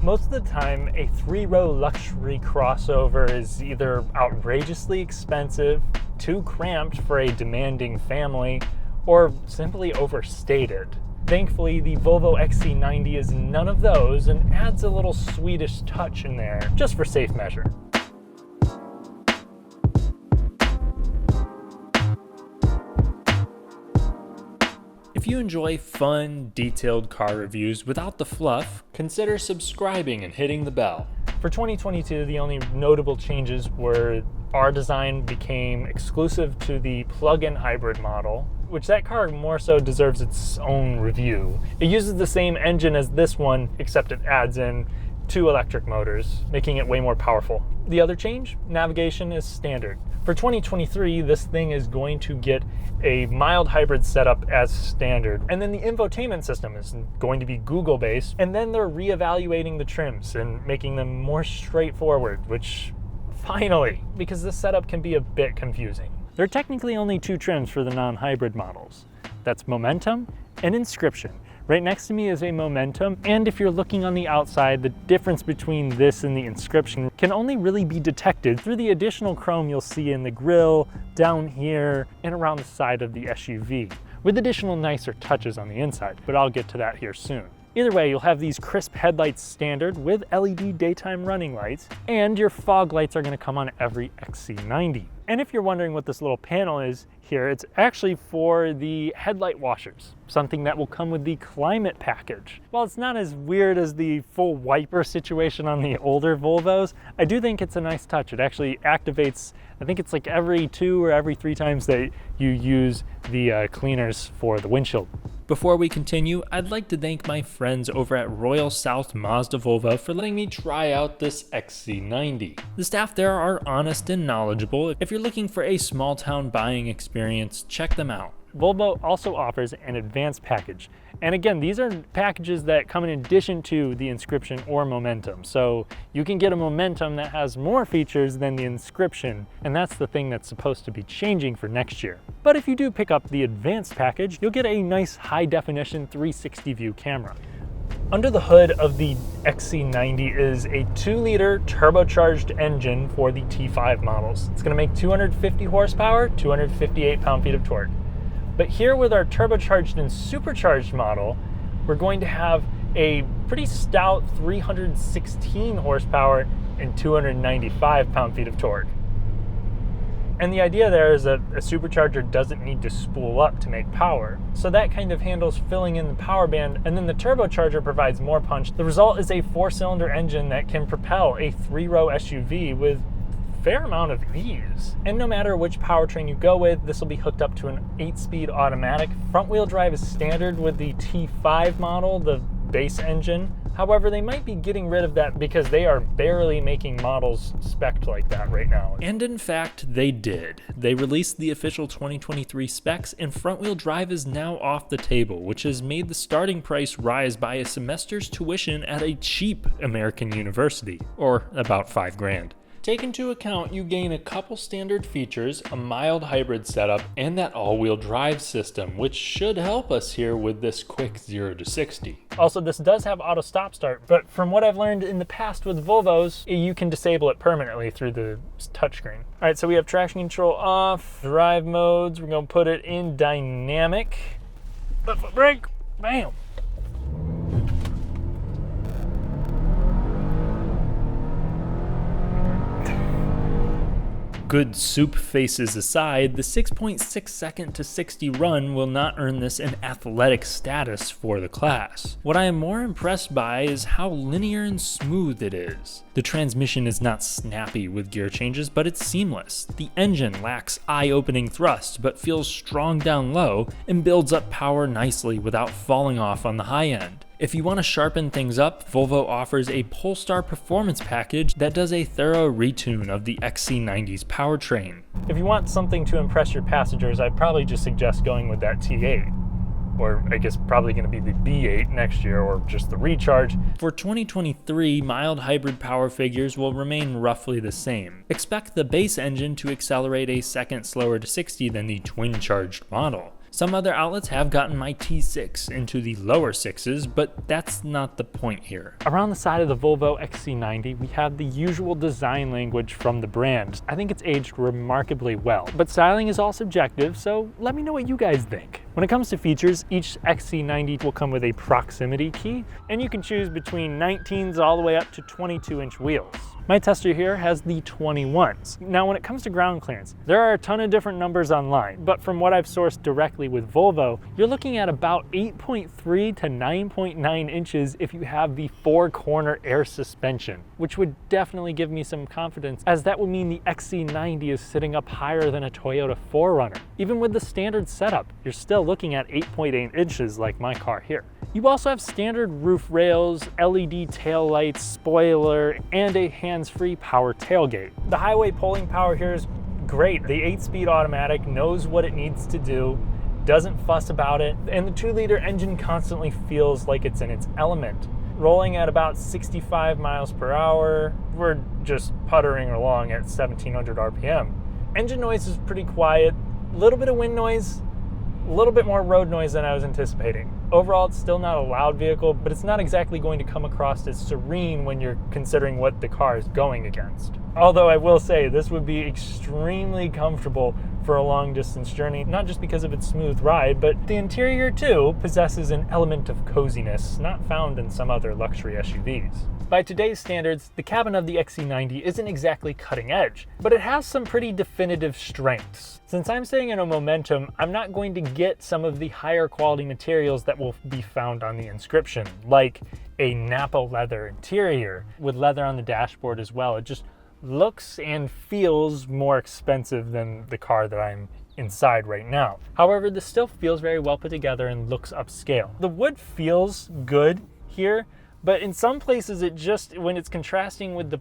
Most of the time, a three-row luxury crossover is either outrageously expensive, too cramped for a demanding family, or simply overstated. Thankfully, the Volvo XC90 is none of those and adds a little Swedish touch in there, just for safe measure. If you enjoy fun, detailed car reviews without the fluff, consider subscribing and hitting the bell. For 2022, the only notable changes were our design became exclusive to the plug-in hybrid model, which that car more so deserves its own review. It uses the same engine as this one, except it adds in 2 electric motors, making it way more powerful. The other change, navigation is standard. For 2023, this thing is going to get a mild hybrid setup as standard. And then the infotainment system is going to be Google-based. And then they're reevaluating the trims and making them more straightforward, which finally, because this setup can be a bit confusing. There are technically only 2 trims for the non-hybrid models. That's Momentum and Inscription. Right next to me is a Momentum, and if you're looking on the outside, the difference between this and the Inscription can only really be detected through the additional chrome you'll see in the grille, down here, and around the side of the SUV, with additional nicer touches on the inside, but I'll get to that here soon. Either way, you'll have these crisp headlights standard with LED daytime running lights, and your fog lights are going to come on every XC90. And if you're wondering what this little panel is here, it's actually for the headlight washers, something that will come with the climate package. While it's not as weird as the full wiper situation on the older Volvos, I do think it's a nice touch. It actually activates, I think it's like every 2 or every 3 times that you use the cleaners for the windshield. Before we continue, I'd like to thank my friends over at Royal South Mazda Volvo for letting me try out this XC90. The staff there are honest and knowledgeable. If you're looking for a small town buying experience, check them out. Volvo also offers an advanced package. And again, these are packages that come in addition to the Inscription or Momentum. So you can get a Momentum that has more features than the Inscription, and that's the thing that's supposed to be changing for next year. But if you do pick up the advanced package, you'll get a nice high-definition 360 view camera. Under the hood of the XC90 is a 2-liter turbocharged engine for the T5 models. It's going to make 250 horsepower, 258 pound-feet of torque. But here with our turbocharged and supercharged model, we're going to have a pretty stout 316 horsepower and 295 pound-feet of torque. And the idea there is that a supercharger doesn't need to spool up to make power. So that kind of handles filling in the power band, and then the turbocharger provides more punch. The result is a 4-cylinder engine that can propel a 3-row SUV with fair amount of ease. And no matter which powertrain you go with, this will be hooked up to an 8-speed automatic. Front-wheel drive is standard with the T5 model, the base engine. However, they might be getting rid of that because they are barely making models spec'd like that right now. And in fact, they did. They released the official 2023 specs, and front-wheel drive is now off the table, which has made the starting price rise by a semester's tuition at a cheap American university, or about $5 grand. Take into account you gain a couple standard features, a mild hybrid setup, and that all-wheel drive system, which should help us here with this quick 0 to 60. Also, this does have auto stop start, but from what I've learned in the past with Volvos, you can disable it permanently through the touchscreen. All right, so we have traction control off, drive modes, we're gonna put it in dynamic. Left foot brake, bam. Good soup faces aside, the 6.6 second to 60 run will not earn this an athletic status for the class. What I am more impressed by is how linear and smooth it is. The transmission is not snappy with gear changes, but it's seamless. The engine lacks eye-opening thrust, but feels strong down low and builds up power nicely without falling off on the high end. If you want to sharpen things up, Volvo offers a Polestar performance package that does a thorough retune of the XC90's powertrain. If you want something to impress your passengers, I'd probably just suggest going with that T8. Or I guess probably going to be the B8 next year, or just the Recharge. For 2023, mild hybrid power figures will remain roughly the same. Expect the base engine to accelerate a second slower to 60 than the twin-charged model. Some other outlets have gotten my T6 into the lower sixes, but that's not the point here. Around the side of the Volvo XC90, we have the usual design language from the brand. I think it's aged remarkably well, but styling is all subjective, so let me know what you guys think. When it comes to features, each XC90 will come with a proximity key, and you can choose between 19s all the way up to 22-inch wheels. My tester here has the 21s. Now, when it comes to ground clearance, there are a ton of different numbers online, but from what I've sourced directly with Volvo, you're looking at about 8.3 to 9.9 inches if you have the 4-corner air suspension, which would definitely give me some confidence, as that would mean the XC90 is sitting up higher than a Toyota 4Runner. Even with the standard setup, you're still looking at 8.8 inches like my car here. You also have standard roof rails, LED tail lights, spoiler, and a hands-free power tailgate. The highway pulling power here is great. The 8-speed automatic knows what it needs to do, doesn't fuss about it, and the 2-liter engine constantly feels like it's in its element. Rolling at about 65 miles per hour, we're just puttering along at 1700 RPM. Engine noise is pretty quiet, a little bit of wind noise, a little bit more road noise than I was anticipating. Overall, it's still not a loud vehicle, but it's not exactly going to come across as serene when you're considering what the car is going against. Although I will say this would be extremely comfortable for a long distance journey, not just because of its smooth ride, but the interior too possesses an element of coziness not found in some other luxury SUVs. By today's standards, the cabin of the XC90 isn't exactly cutting edge, but it has some pretty definitive strengths. Since I'm staying in a Momentum, I'm not going to get some of the higher quality materials that will be found on the Inscription, like a Napa leather interior with leather on the dashboard as well. It just looks and feels more expensive than the car that I'm inside right now. However, this still feels very well put together and looks upscale. The wood feels good here, but in some places it just, when it's contrasting with the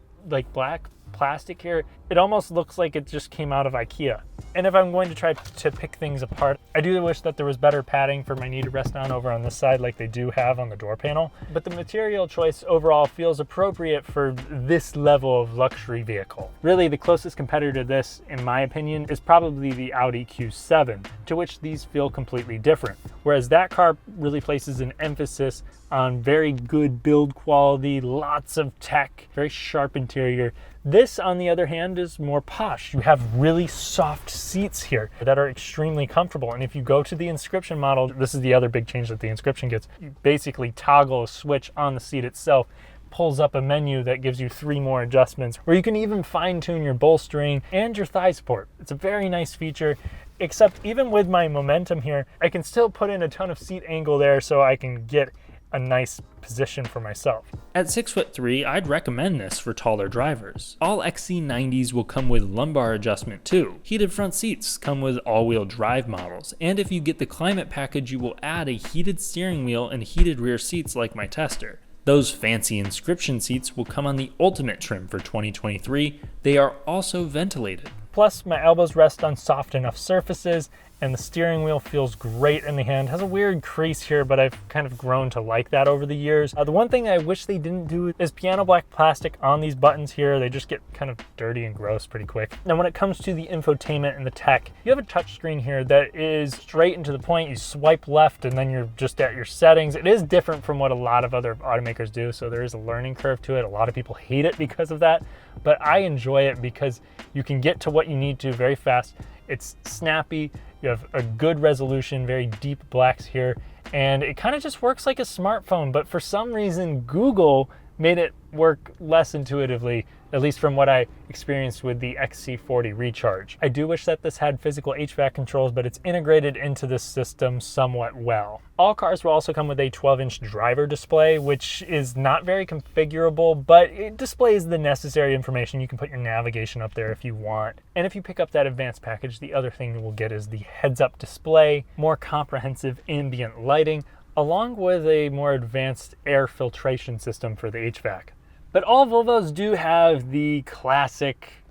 black plastic here, it almost looks like it just came out of IKEA. And if I'm going to try to pick things apart, I do wish that there was better padding for my knee to rest on over on this side like they do have on the door panel. But the material choice overall feels appropriate for this level of luxury vehicle. Really, the closest competitor to this, in my opinion, is probably the Audi Q7, to which these feel completely different. Whereas that car really places an emphasis on very good build quality, lots of tech, very sharp interior. This, on the other hand, is more posh. You have really soft seats here that are extremely comfortable. And if you go to the Inscription model, this is the other big change that the Inscription gets. You basically toggle a switch on the seat itself, pulls up a menu that gives you 3 more adjustments, where you can even fine-tune your bolstering and your thigh support. It's a very nice feature, except even with my Momentum here, I can still put in a ton of seat angle there so I can get a nice position for myself. At 6'3", I'd recommend this for taller drivers. All XC90s will come with lumbar adjustment too. Heated front seats come with all-wheel drive models, and if you get the Climate package, you will add a heated steering wheel and heated rear seats like my tester. Those fancy Inscription seats will come on the Ultimate trim for 2023. They are also ventilated. Plus, my elbows rest on soft enough surfaces, and the steering wheel feels great in the hand. It has a weird crease here, but I've kind of grown to like that over the years. The one thing I wish they didn't do is piano black plastic on these buttons here. They just get kind of dirty and gross pretty quick. Now, when it comes to the infotainment and the tech, you have a touchscreen here that is straight and to the point. You swipe left and then you're just at your settings. It is different from what a lot of other automakers do, so there is a learning curve to it. A lot of people hate it because of that, but I enjoy it because you can get to what you need to very fast. It's snappy, you have a good resolution, very deep blacks here, and it kind of just works like a smartphone, but for some reason Google made it work less intuitively, at least from what I experienced with the XC90 Recharge. I do wish that this had physical HVAC controls, but it's integrated into the system somewhat well. All cars will also come with a 12-inch driver display, which is not very configurable, but it displays the necessary information. You can put your navigation up there if you want. And if you pick up that advanced package, the other thing you will get is the heads-up display, more comprehensive ambient lighting, along with a more advanced air filtration system for the HVAC. But all Volvos do have the classic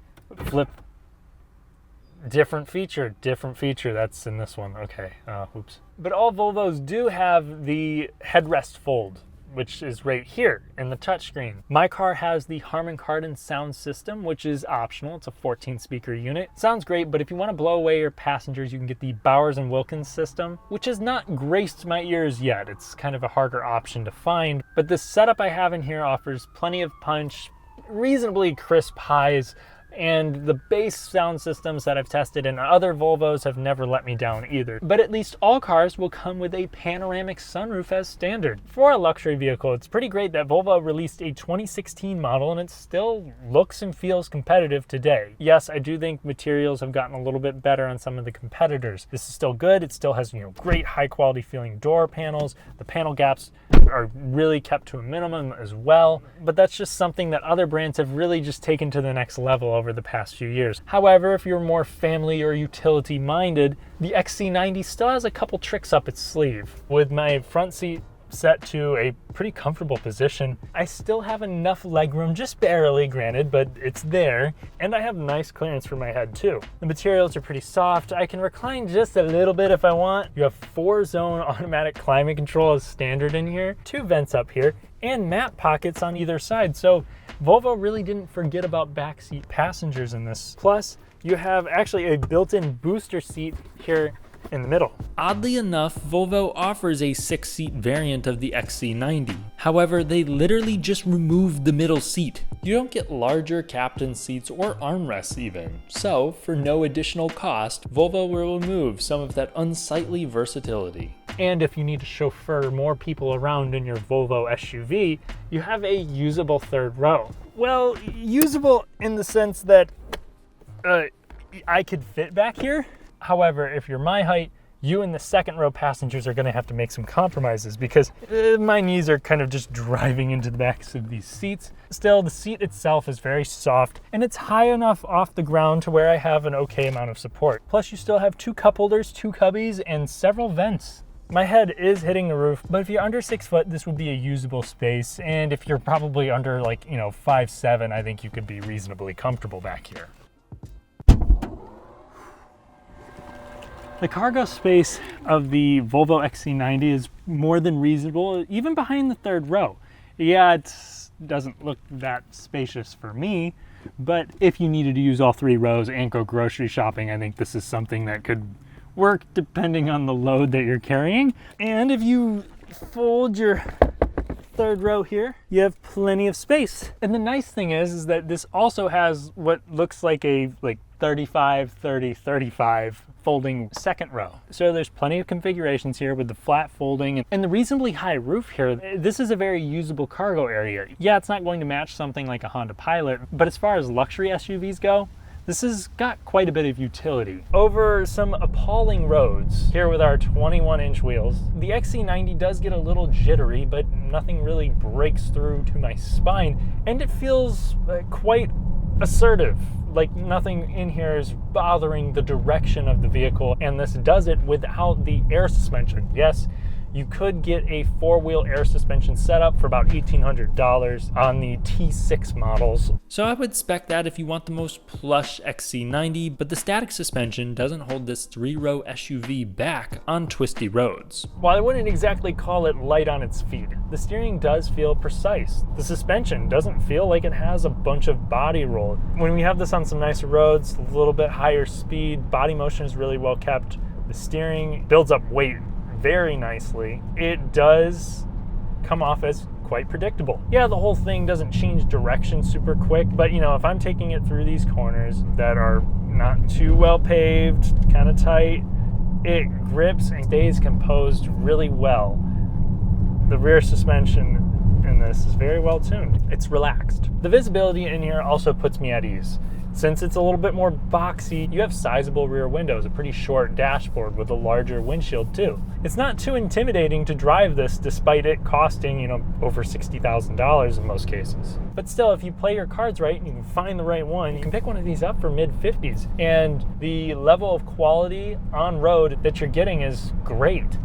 flip, different feature, that's in this one, okay, oops. But all Volvos do have the headrest fold. which is right here in the touchscreen. My car has the Harman Kardon sound system, which is optional. It's a 14-speaker unit. Sounds great, but if you want to blow away your passengers, you can get the Bowers & Wilkins system, which has not graced my ears yet. It's kind of a harder option to find, but the setup I have in here offers plenty of punch, reasonably crisp highs, and the base sound systems that I've tested in other Volvos have never let me down either. But at least all cars will come with a panoramic sunroof as standard. For a luxury vehicle, it's pretty great that Volvo released a 2016 model and it still looks and feels competitive today. Yes, I do think materials have gotten a little bit better on some of the competitors. This is still good. It still has, great high quality feeling door panels. The panel gaps are really kept to a minimum as well. But that's just something that other brands have really just taken to the next level over the past few years. However, if you're more family or utility minded, the XC90 still has a couple tricks up its sleeve. With my front seat set to a pretty comfortable position, I still have enough legroom, just barely granted, but it's there, and I have nice clearance for my head too. The materials are pretty soft. I can recline just a little bit if I want. You have 4-zone automatic climate control as standard in here, 2 vents up here, and map pockets on either side. So Volvo really didn't forget about backseat passengers in this. Plus, you have actually a built-in booster seat here in the middle. Oddly enough, Volvo offers a 6-seat variant of the XC90. However, they literally just removed the middle seat. You don't get larger captain seats or armrests even. So, for no additional cost, Volvo will remove some of that unsightly versatility. And if you need to chauffeur more people around in your Volvo SUV, you have a usable third row. Well, usable in the sense that I could fit back here. However, if you're my height, you and the second row passengers are going to have to make some compromises because my knees are kind of just driving into the backs of these seats. Still, the seat itself is very soft and it's high enough off the ground to where I have an okay amount of support. Plus, you still have 2 cup holders, 2 cubbies, and several vents. My head is hitting the roof, but if you're under 6 foot, this would be a usable space. And if you're probably under 5'7", I think you could be reasonably comfortable back here. The cargo space of the Volvo XC90 is more than reasonable, even behind the third row. Yeah, it doesn't look that spacious for me, but if you needed to use all 3 rows and go grocery shopping, I think this is something that could work depending on the load that you're carrying. And if you fold your third row here, you have plenty of space. And the nice thing is that this also has what looks like a 35, 30, 35 folding second row. So there's plenty of configurations here with the flat folding and the reasonably high roof here. This is a very usable cargo area. Yeah, it's not going to match something like a Honda Pilot, but as far as luxury SUVs go, this has got quite a bit of utility. Over some appalling roads, here with our 21-inch wheels, the XC90 does get a little jittery, but nothing really breaks through to my spine, and it feels quite assertive. Like nothing in here is bothering the direction of the vehicle, and this does it without the air suspension. Yes, you could get a 4-wheel air suspension setup for about $1,800 on the T6 models. So I would spec that if you want the most plush XC90, but the static suspension doesn't hold this 3-row SUV back on twisty roads. While I wouldn't exactly call it light on its feet, the steering does feel precise. The suspension doesn't feel like it has a bunch of body roll. When we have this on some nicer roads, a little bit higher speed, body motion is really well kept. The steering builds up weight very nicely. It does come off as quite predictable. Yeah, the whole thing doesn't change direction super quick, but if I'm taking it through these corners that are not too well paved, kind of tight, it grips and stays composed really well. The rear suspension in this is very well tuned. It's relaxed. The visibility in here also puts me at ease. Since it's a little bit more boxy, you have sizable rear windows, a pretty short dashboard with a larger windshield too. It's not too intimidating to drive this despite it costing, over $60,000 in most cases. But still, if you play your cards right and you can find the right one, you can pick one of these up for mid-50s. And the level of quality on road that you're getting is great.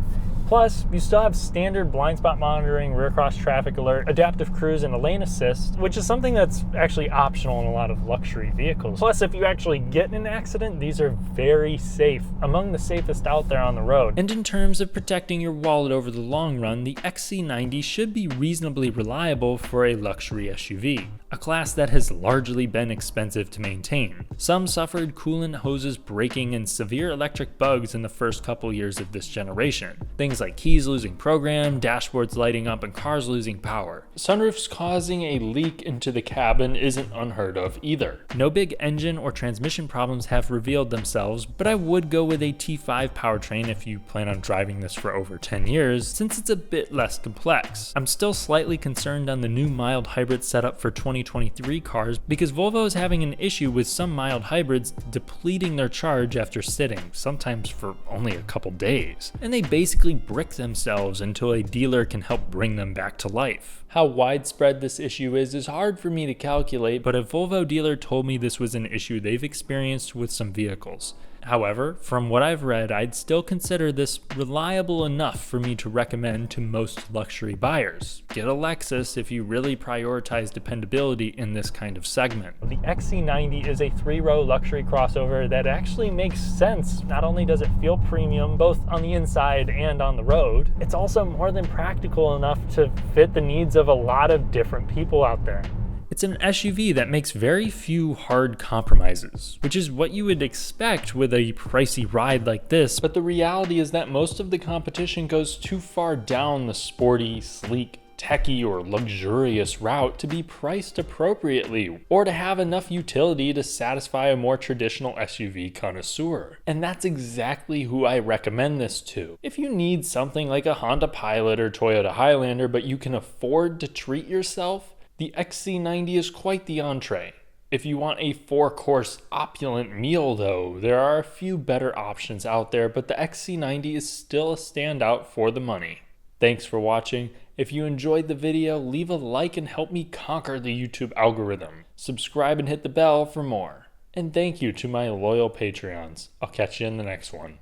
Plus, you still have standard blind spot monitoring, rear cross traffic alert, adaptive cruise, and a lane assist, which is something that's actually optional in a lot of luxury vehicles. Plus, if you actually get in an accident, these are very safe, among the safest out there on the road. And in terms of protecting your wallet over the long run, the XC90 should be reasonably reliable for a luxury SUV, a class that has largely been expensive to maintain. Some suffered coolant hoses breaking and severe electric bugs in the first couple years of this generation. Things like keys losing program, dashboards lighting up, and cars losing power. Sunroofs causing a leak into the cabin isn't unheard of either. No big engine or transmission problems have revealed themselves, but I would go with a T5 powertrain if you plan on driving this for over 10 years, since it's a bit less complex. I'm still slightly concerned on the new mild hybrid setup for 2023 cars because Volvo is having an issue with some mild hybrids depleting their charge after sitting, sometimes for only a couple days. And they basically brick themselves until a dealer can help bring them back to life. How widespread this issue is hard for me to calculate, but a Volvo dealer told me this was an issue they've experienced with some vehicles. However, from what I've read, I'd still consider this reliable enough for me to recommend to most luxury buyers. Get a Lexus if you really prioritize dependability in this kind of segment. The XC90 is a 3-row luxury crossover that actually makes sense. Not only does it feel premium, both on the inside and on the road, it's also more than practical enough to fit the needs of a lot of different people out there. It's an SUV that makes very few hard compromises, which is what you would expect with a pricey ride like this, but the reality is that most of the competition goes too far down the sporty, sleek, techy, or luxurious route to be priced appropriately, or to have enough utility to satisfy a more traditional SUV connoisseur. And that's exactly who I recommend this to. If you need something like a Honda Pilot or Toyota Highlander, but you can afford to treat yourself, the XC90 is quite the entree. If you want a 4-course opulent meal though, there are a few better options out there, but the XC90 is still a standout for the money. Thanks for watching. If you enjoyed the video, leave a like and help me conquer the YouTube algorithm. Subscribe and hit the bell for more. And thank you to my loyal Patreons. I'll catch you in the next one.